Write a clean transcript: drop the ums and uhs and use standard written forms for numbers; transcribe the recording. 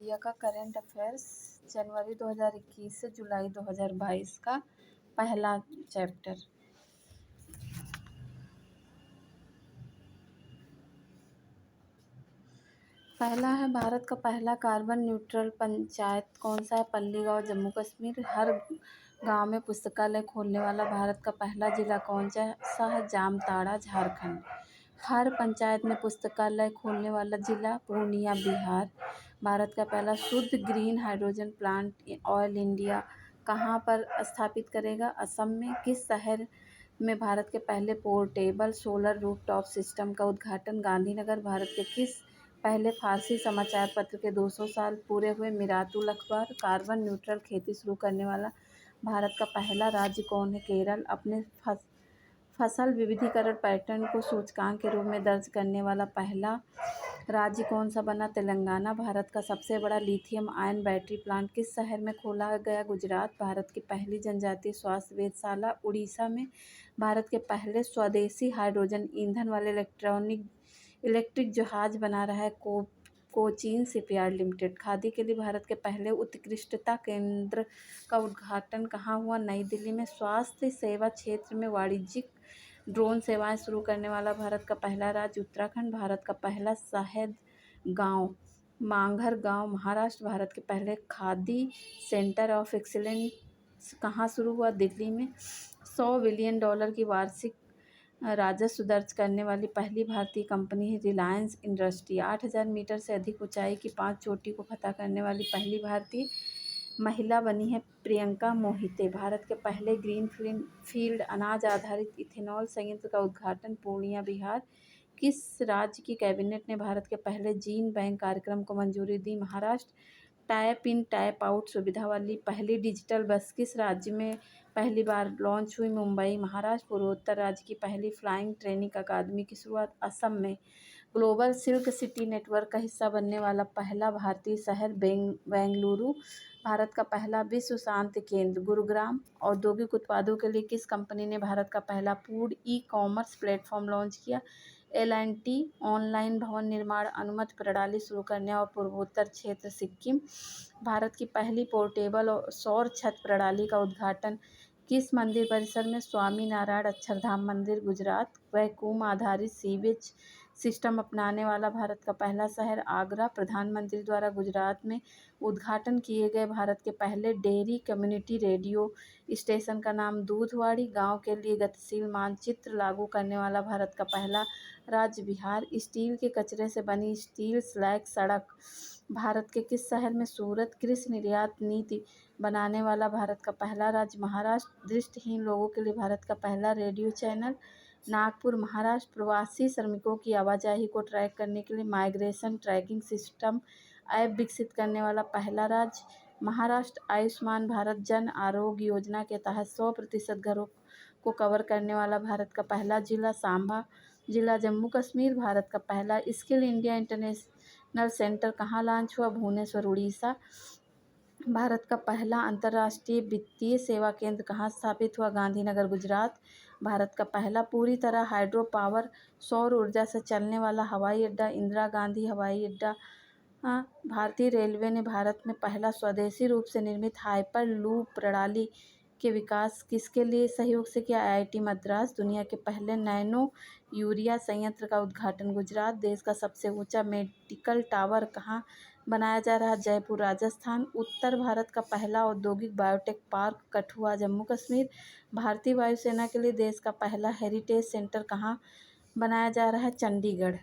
India का current affairs जनवरी 2021 से जुलाई 2022 का पहला चैप्टर। पहला है, भारत का पहला कार्बन न्यूट्रल पंचायत कौन सा है? पल्ली गाँव, जम्मू कश्मीर। हर गांव में पुस्तकालय खोलने वाला भारत का पहला जिला कौन सा है? जामताड़ा, झारखंड। हर पंचायत में पुस्तकालय खोलने वाला जिला पूर्णिया, बिहार। भारत का पहला शुद्ध green hydrogen plant oil India कहाँ पर स्थापित करेगा? असम में। किस शहर में भारत के पहले पोर्टेबल सोलर रूफटॉप सिस्टम का उद्घाटन? गांधीनगर। भारत के किस पहले फारसी समाचार पत्र के 200 साल पूरे हुए? मिरातुल अखबार। कार्बन न्यूट्रल खेती शुरू करने वाला भारत का पहला राज्य कौन है? केरल। अपने फसल विविधीकरण पैटर्न को सूचकांक के रूप में दर्ज करने वाला पहला राज्य कौन सा बना? तेलंगाना। भारत का सबसे बड़ा लिथियम आयन बैटरी प्लांट किस शहर में खोला गया? गुजरात। भारत की पहली जनजातीय स्वास्थ्य वेधशाला उड़ीसा में। भारत के पहले स्वदेशी हाइड्रोजन ईंधन वाले इलेक्ट्रिक जहाज बना रहा है कोचीन शिपयार्ड लिमिटेड। खादी के लिए भारत के पहले उत्कृष्टता केंद्र का उद्घाटन कहाँ हुआ? नई दिल्ली में। स्वास्थ्य सेवा क्षेत्र में वाणिज्यिक ड्रोन सेवाएं शुरू करने वाला भारत का पहला राज्य उत्तराखंड। भारत का पहला शहद गांव मांगहर गांव, महाराष्ट्र। भारत के पहले खादी सेंटर ऑफ एक्सीलेंस कहाँ शुरू हुआ? दिल्ली में। $100 बिलियन की वार्षिक राजस्व दर्ज करने वाली पहली भारतीय कंपनी है रिलायंस इंडस्ट्री। 8,000 मीटर से अधिक ऊंचाई की 5 चोटी को फतह करने वाली पहली भारतीय महिला बनी है प्रियंका मोहिते। भारत के पहले ग्रीन फील्ड अनाज आधारित इथेनॉल संयंत्र का उद्घाटन पूर्णिया, बिहार। किस राज्य की कैबिनेट ने भारत के पहले जीन बैंक कार्यक्रम को मंजूरी दी? Maharashtra. Tap in tap out सुविधा वाली पहली डिजिटल बस किस राज्य में पहली बार लॉन्च हुई? मुंबई, महाराष्ट्र। पूर्वोत्तर राज्य की पहली फ्लाइंग ट्रेनिंग अकादमी की शुरुआत असम में। ग्लोबल सिल्क सिटी नेटवर्क का हिस्सा बनने वाला पहला भारतीय शहर बेंगलुरु। भारत का पहला विश्व शांति केंद्र गुरुग्राम। औद्योगिक उत्पादों के लिए किस कंपनी ने भारत का पहला फूड ई-कॉमर्स प्लेटफॉर्म लॉन्च किया? L&T। ऑनलाइन भवन निर्माण अनुमति प्रणाली शुरू करने और पूर्वोत्तर क्षेत्र सिक्किम। भारत की पहली पोर्टेबल और सौर छत प्रणाली का उद्घाटन किस मंदिर परिसर में? स्वामी नारायण अक्षरधाम मंदिर, गुजरात। वैक्यूम आधारित सीवेज सिस्टम अपनाने वाला भारत का पहला शहर आगरा। प्रधानमंत्री द्वारा गुजरात में उद्घाटन किए गए भारत के पहले डेयरी कम्युनिटी रेडियो स्टेशन का नाम दूधवाड़ी। गांव के लिए गतिशील मानचित्र लागू करने वाला भारत का पहला राज्य बिहार। स्टील के कचरे से बनी स्टील स्लैग सड़क भारत के किस शहर में? सूरत। कृषि निर्यात नीति बनाने वाला भारत का पहला राज्य महाराष्ट्र। दृष्टिहीन लोगों के लिए भारत का पहला रेडियो चैनल नागपुर, महाराष्ट्र। प्रवासी श्रमिकों की आवाजाही को ट्रैक करने के लिए माइग्रेशन ट्रैकिंग सिस्टम ऐप विकसित करने वाला पहला राज्य महाराष्ट्र। आयुष्मान भारत जन आरोग्य योजना के तहत 100% घरों को कवर करने वाला भारत का पहला जिला सांबा जिला, जम्मू कश्मीर। भारत का पहला स्किल इंडिया इंटरनेशनल सेंटर कहाँ लॉन्च हुआ? भुवनेश्वर, उड़ीसा। भारत का पहला अंतर्राष्ट्रीय वित्तीय सेवा केंद्र कहाँ स्थापित हुआ? गांधीनगर, गुजरात। भारत का पहला पूरी तरह हाइड्रो पावर सौर ऊर्जा से चलने वाला हवाई अड्डा इंदिरा गांधी हवाई अड्डा। भारतीय रेलवे ने भारत में पहला स्वदेशी रूप से निर्मित हाइपर लूप प्रणाली के विकास किसके लिए सहयोग से किया? IIT मद्रास। दुनिया के पहले नैनो यूरिया संयंत्र का उद्घाटन गुजरात। देश का सबसे ऊंचा मेडिकल टावर कहाँ बनाया जा रहा है? जयपुर, राजस्थान। उत्तर भारत का पहला औद्योगिक बायोटेक पार्क कठुआ, जम्मू कश्मीर। भारतीय वायुसेना के लिए देश का पहला हेरिटेज सेंटर कहाँ बनाया जा रहा है? चंडीगढ़।